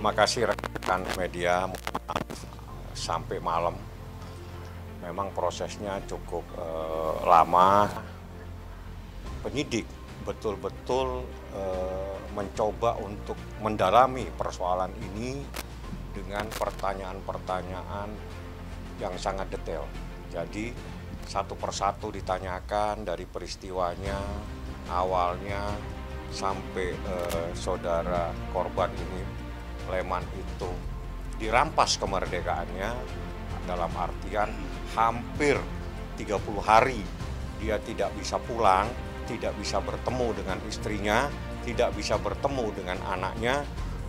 Terima kasih rekan media, sampai malam. Memang prosesnya cukup lama. Penyidik betul-betul mencoba untuk mendalami persoalan ini dengan pertanyaan-pertanyaan yang sangat detail. Jadi satu persatu ditanyakan dari peristiwanya, awalnya sampai saudara korban ini, Leman itu dirampas kemerdekaannya, dalam artian hampir 30 hari dia tidak bisa pulang, tidak bisa bertemu dengan istrinya, tidak bisa bertemu dengan anaknya,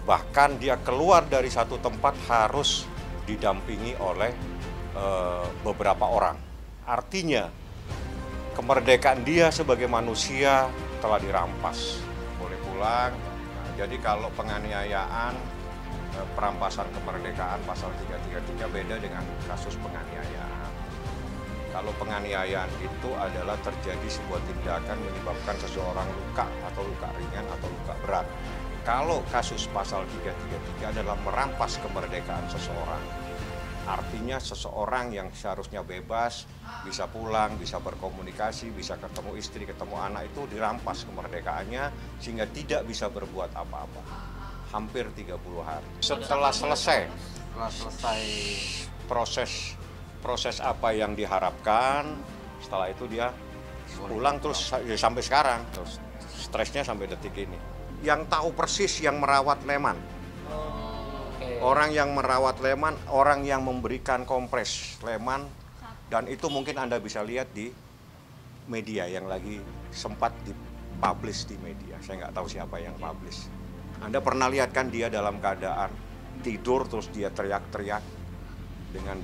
bahkan dia keluar dari satu tempat harus didampingi oleh beberapa orang. Artinya kemerdekaan dia sebagai manusia telah dirampas. Boleh pulang. Nah, jadi kalau penganiayaan, perampasan kemerdekaan pasal 333 beda dengan kasus penganiayaan. Kalau penganiayaan itu adalah terjadi sebuah tindakan menyebabkan seseorang luka atau luka ringan atau luka berat. Kalau kasus pasal 333 adalah merampas kemerdekaan seseorang. Artinya seseorang yang seharusnya bebas, bisa pulang, bisa berkomunikasi, bisa ketemu istri, ketemu anak, itu dirampas kemerdekaannya sehingga tidak bisa berbuat apa-apa. Hampir 30 hari. Setelah selesai proses apa yang diharapkan, setelah itu dia pulang terus sampai sekarang, terus stresnya sampai detik ini. Yang tahu persis yang merawat Leman. Orang yang merawat Leman, orang yang memberikan kompres Leman, dan itu mungkin Anda bisa lihat di media yang lagi sempat dipublish di media. Saya nggak tahu siapa yang publish. Anda pernah lihat kan dia dalam keadaan tidur terus dia teriak-teriak dengan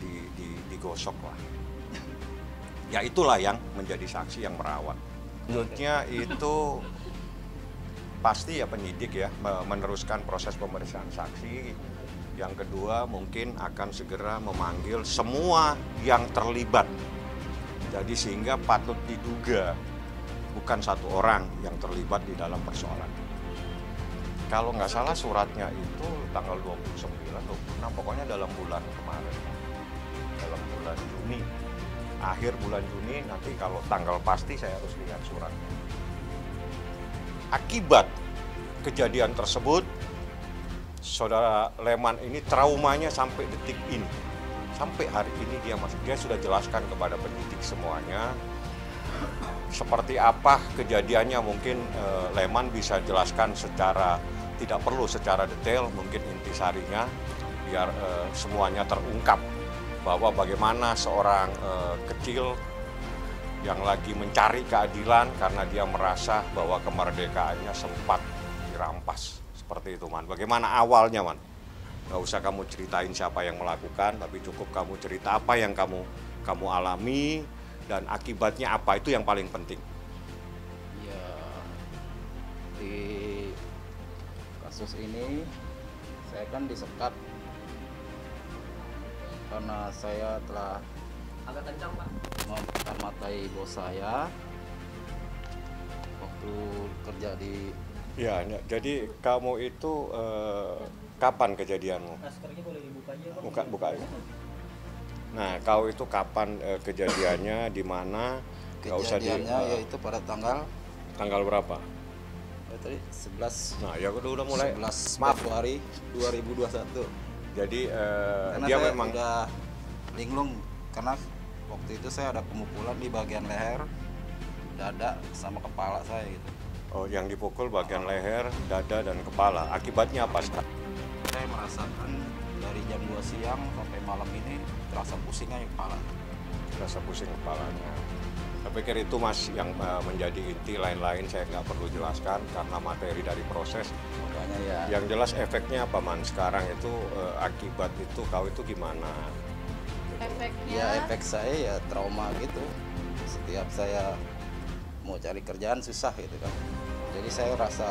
digosok lah. Ya itulah yang menjadi saksi yang merawat. Menurutnya itu pasti ya penyidik ya meneruskan proses pemeriksaan saksi. Yang kedua mungkin akan segera memanggil semua yang terlibat. Jadi sehingga patut diduga bukan satu orang yang terlibat di dalam persoalan. Kalau nggak salah suratnya itu tanggal 29, 26, pokoknya dalam bulan kemarin. Dalam bulan Juni. Akhir bulan Juni, nanti kalau tanggal pasti saya harus lihat suratnya. Akibat kejadian tersebut, saudara Leman ini traumanya sampai detik ini. Sampai hari ini dia sudah jelaskan kepada penyidik semuanya. Seperti apa kejadiannya mungkin Leman bisa jelaskan secara, tidak perlu secara detail, mungkin intisarinya biar semuanya terungkap bahwa bagaimana seorang kecil yang lagi mencari keadilan karena dia merasa bahwa kemerdekaannya sempat dirampas. Seperti itu, Man. Bagaimana awalnya, Man? Gak usah kamu ceritain siapa yang melakukan, tapi cukup kamu cerita apa yang kamu alami dan akibatnya apa, itu yang paling penting. Ya, di kasus ini saya kan disekat karena saya telah agak kencang, Pak, mempermatai bos saya waktu kerja di. Ya, jadi kamu itu kapan kejadianmu? maskernya boleh dibuka aja, Pak. Buka aja. Nah, kau itu kapan kejadiannya, di mana? Gak usah Kejadiannya yaitu pada tanggal berapa? tadi 11. Nah, ya udah mulai. 11 Maaf. Februari 2021. Jadi Karena dia saya memang udah linglung karena waktu itu saya ada pemukulan di bagian leher, dada sama kepala saya gitu. oh, yang dipukul bagian leher, dada dan kepala. Akibatnya apa? Saya merasakan dari jam 2 siang sampai malam ini terasa pusingnya di kepala. Rasa pusing kepalanya. Saya pikir itu, Mas, yang menjadi inti. Lain-lain saya nggak perlu jelaskan karena materi dari proses. Makanya ya. Yang jelas efeknya apa, Man? Sekarang itu akibat itu kau itu gimana? Efeknya Ya efek saya ya trauma gitu. Setiap saya mau cari kerjaan susah gitu kan. Jadi saya rasa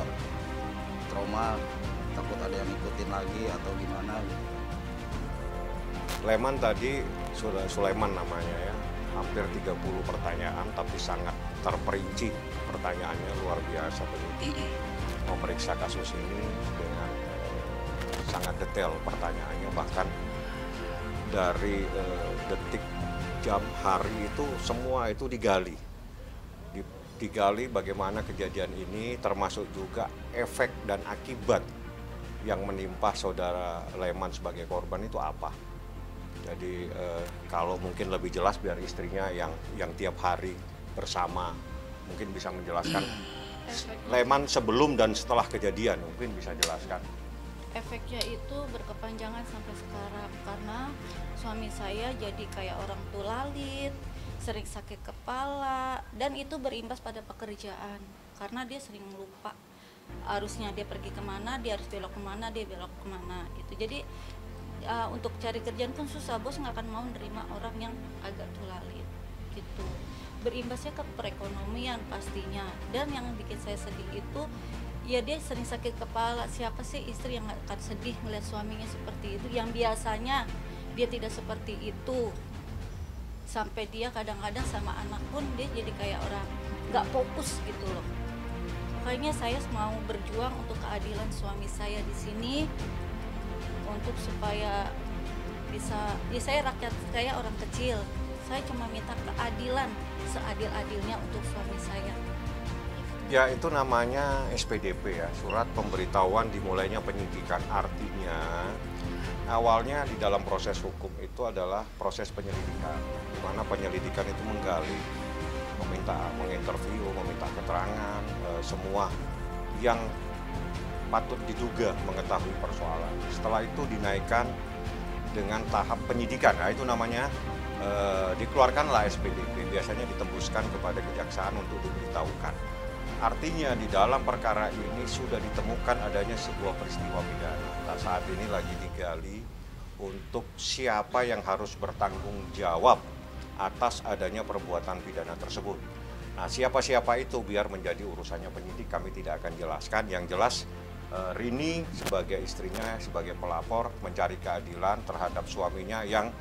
trauma, takut ada yang ngikutin lagi atau gimana gitu. Leman tadi, Sulaiman namanya ya, hampir 30 pertanyaan tapi sangat terperinci pertanyaannya, luar biasa penyidik memeriksa kasus ini dengan sangat sangat detail pertanyaannya, bahkan dari detik, jam, hari itu semua itu digali. Digali bagaimana kejadian ini, termasuk juga efek dan akibat yang menimpa saudara Leman sebagai korban itu apa. Jadi kalau mungkin lebih jelas biar istrinya yang tiap hari bersama mungkin bisa menjelaskan Leman sebelum dan setelah kejadian, mungkin bisa jelaskan. Efeknya itu berkepanjangan sampai sekarang karena suami saya jadi kayak orang tulalit, sering sakit kepala, dan itu berimbas pada pekerjaan karena dia sering lupa harusnya dia pergi kemana, dia harus belok kemana, dia belok kemana gitu. Jadi untuk cari kerjaan pun susah, bos nggak akan mau nerima orang yang agak tulalit gitu. Berimbasnya ke perekonomian pastinya, dan yang bikin saya sedih itu ya dia sering sakit kepala. Siapa sih istri yang akan sedih melihat suaminya seperti itu, yang biasanya dia tidak seperti itu. Sampai dia kadang-kadang sama anak pun dia jadi kayak orang nggak fokus gitu loh. Makanya saya mau berjuang untuk keadilan suami saya di sini, untuk supaya bisa, ya saya rakyat, saya orang kecil, saya cuma minta keadilan seadil-adilnya untuk suami saya. Ya, itu namanya SPDP ya, surat pemberitahuan dimulainya penyidikan. Artinya awalnya di dalam proses hukum itu adalah proses penyelidikan, di mana penyelidikan itu menggali, menginterview, meminta keterangan semua yang patut diduga mengetahui persoalan. Setelah itu dinaikkan dengan tahap penyidikan. Nah, itu namanya dikeluarkanlah SPDP, biasanya ditembuskan kepada kejaksaan untuk diberitahukan. Artinya di dalam perkara ini sudah ditemukan adanya sebuah peristiwa pidana. Nah, saat ini lagi digali untuk siapa yang harus bertanggung jawab atas adanya perbuatan pidana tersebut. Nah, siapa-siapa itu biar menjadi urusannya penyidik, kami tidak akan jelaskan. Yang jelas Rini sebagai istrinya, sebagai pelapor mencari keadilan terhadap suaminya yang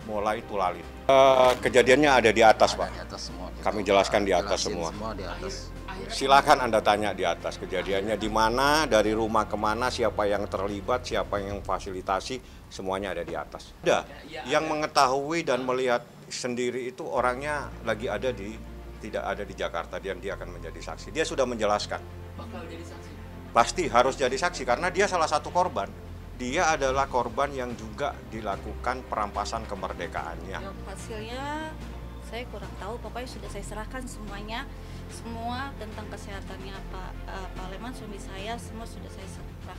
mulai tulalit. Kejadiannya ada di atas, Pak. Di atas semua. Kami jelaskan di atas semua. Di atas. Silakan Anda tanya di atas kejadiannya di mana, dari rumah kemana, siapa yang terlibat, siapa yang fasilitasi, semuanya ada di atas. Ada yang mengetahui dan melihat sendiri itu orangnya lagi tidak ada di Jakarta, dan dia akan menjadi saksi. Dia sudah menjelaskan. Bakal jadi saksi. Pasti harus jadi saksi karena dia salah satu korban. Dia adalah korban yang juga dilakukan perampasan kemerdekaannya. Yang hasilnya saya kurang tahu, pokoknya sudah saya serahkan semuanya, semua tentang kesehatannya Pak Leman suami saya semua sudah saya serahkan.